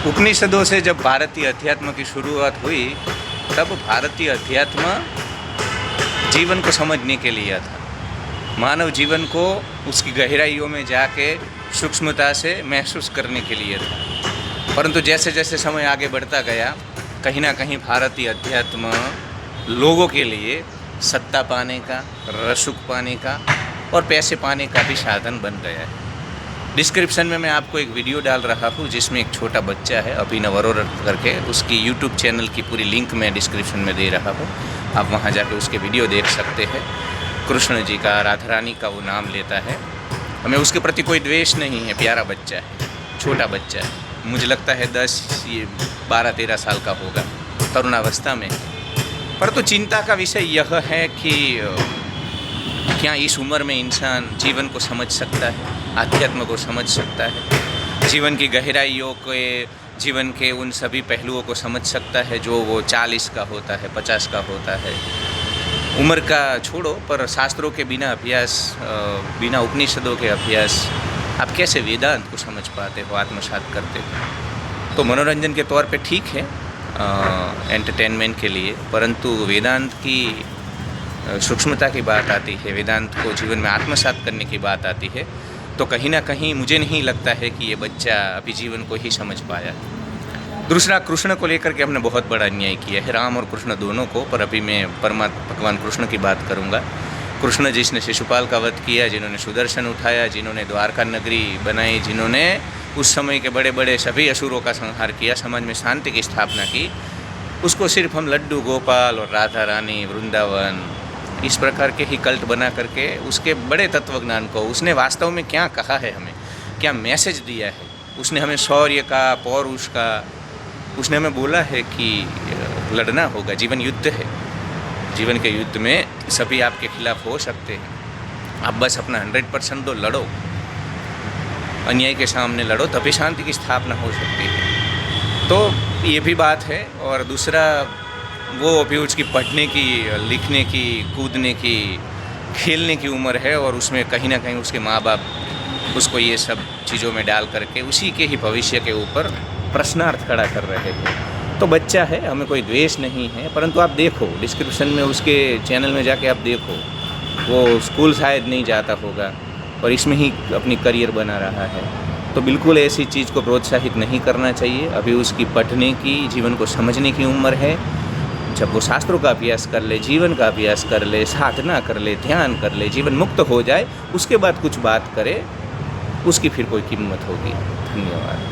उपनिषदों से जब भारतीय अध्यात्म की शुरुआत हुई, तब भारतीय अध्यात्म जीवन को समझने के लिए था। मानव जीवन को उसकी गहराइयों में जाके सूक्ष्मता से महसूस करने के लिए था। परंतु जैसे जैसे समय आगे बढ़ता गया, कहीं ना कहीं भारतीय अध्यात्म लोगों के लिए सत्ता पाने का, रसूख पाने का और पैसे पाने का भी साधन बन गया है। डिस्क्रिप्शन में मैं आपको एक वीडियो डाल रहा हूँ जिसमें एक छोटा बच्चा है अभिनव अरोरा करके, उसकी यूट्यूब चैनल की पूरी लिंक मैं डिस्क्रिप्शन में दे रहा हूँ। आप वहाँ जाके उसके वीडियो देख सकते हैं। कृष्ण जी का, राधा रानी का वो नाम लेता है। हमें उसके प्रति कोई द्वेष नहीं है, प्यारा बच्चा है, छोटा बच्चा है। मुझे लगता है 12-13 साल का होगा, तरुणावस्था में। परंतु चिंता का विषय यह है कि क्या इस उम्र में इंसान जीवन को समझ सकता है, आध्यात्म को समझ सकता है, जीवन की गहराइयों के, जीवन के उन सभी पहलुओं को समझ सकता है जो वो 40 का होता है, 50 का होता है। उम्र का छोड़ो, पर शास्त्रों के बिना अभ्यास, बिना उपनिषदों के अभ्यास आप कैसे वेदांत को समझ पाते हो, आत्मसात करते हो? तो मनोरंजन के तौर पे ठीक है, एंटरटेनमेंट के लिए, परंतु वेदांत की सूक्ष्मता की बात आती है, वेदांत को जीवन में आत्मसात करने की बात आती है, तो कहीं ना कहीं मुझे नहीं लगता है कि ये बच्चा अभी जीवन को ही समझ पाया। दूसरा, कृष्ण को लेकर के हमने बहुत बड़ा अन्याय किया है, राम और कृष्ण दोनों को। पर अभी मैं परमात्मा भगवान कृष्ण की बात करूँगा। कृष्ण जिसने शिशुपाल का वध किया, जिन्होंने सुदर्शन उठाया, जिन्होंने द्वारका नगरी बनाई, जिन्होंने उस समय के बड़े बड़े सभी असुरों का संहार किया, समाज में शांति की स्थापना की, उसको सिर्फ हम लड्डू गोपाल और राधा रानी, वृंदावन, इस प्रकार के ही कल्ट बना करके उसके बड़े तत्वज्ञान को, उसने वास्तव में क्या कहा है, हमें क्या मैसेज दिया है, उसने हमें शौर्य का, पौरुष का, उसने हमें बोला है कि लड़ना होगा, जीवन युद्ध है, जीवन के युद्ध में सभी आपके खिलाफ हो सकते हैं, आप बस अपना 100% दो, लड़ो, अन्याय के सामने लड़ो, तभी शांति की स्थापना हो सकती है। तो ये भी बात है। और दूसरा, वो अभी उसकी पढ़ने की, लिखने की, कूदने की, खेलने की उम्र है, और उसमें कहीं ना कहीं उसके माँ बाप उसको ये सब चीज़ों में डाल करके उसी के ही भविष्य के ऊपर प्रश्नार्थ खड़ा कर रहे हैं। तो बच्चा है, हमें कोई द्वेष नहीं है, परंतु आप देखो डिस्क्रिप्शन में उसके चैनल में जाके आप देखो, वो स्कूल शायद नहीं जाता होगा और इसमें ही अपनी करियर बना रहा है। तो बिल्कुल ऐसी चीज़ को प्रोत्साहित नहीं करना चाहिए। अभी उसकी पढ़ने की, जीवन को समझने की उम्र है। जब वो शास्त्रों का अभ्यास कर ले, जीवन का अभ्यास कर ले, साधना कर ले, ध्यान कर ले, जीवन मुक्त हो जाए, उसके बाद कुछ बात करे, उसकी फिर कोई कीमत होगी। धन्यवाद।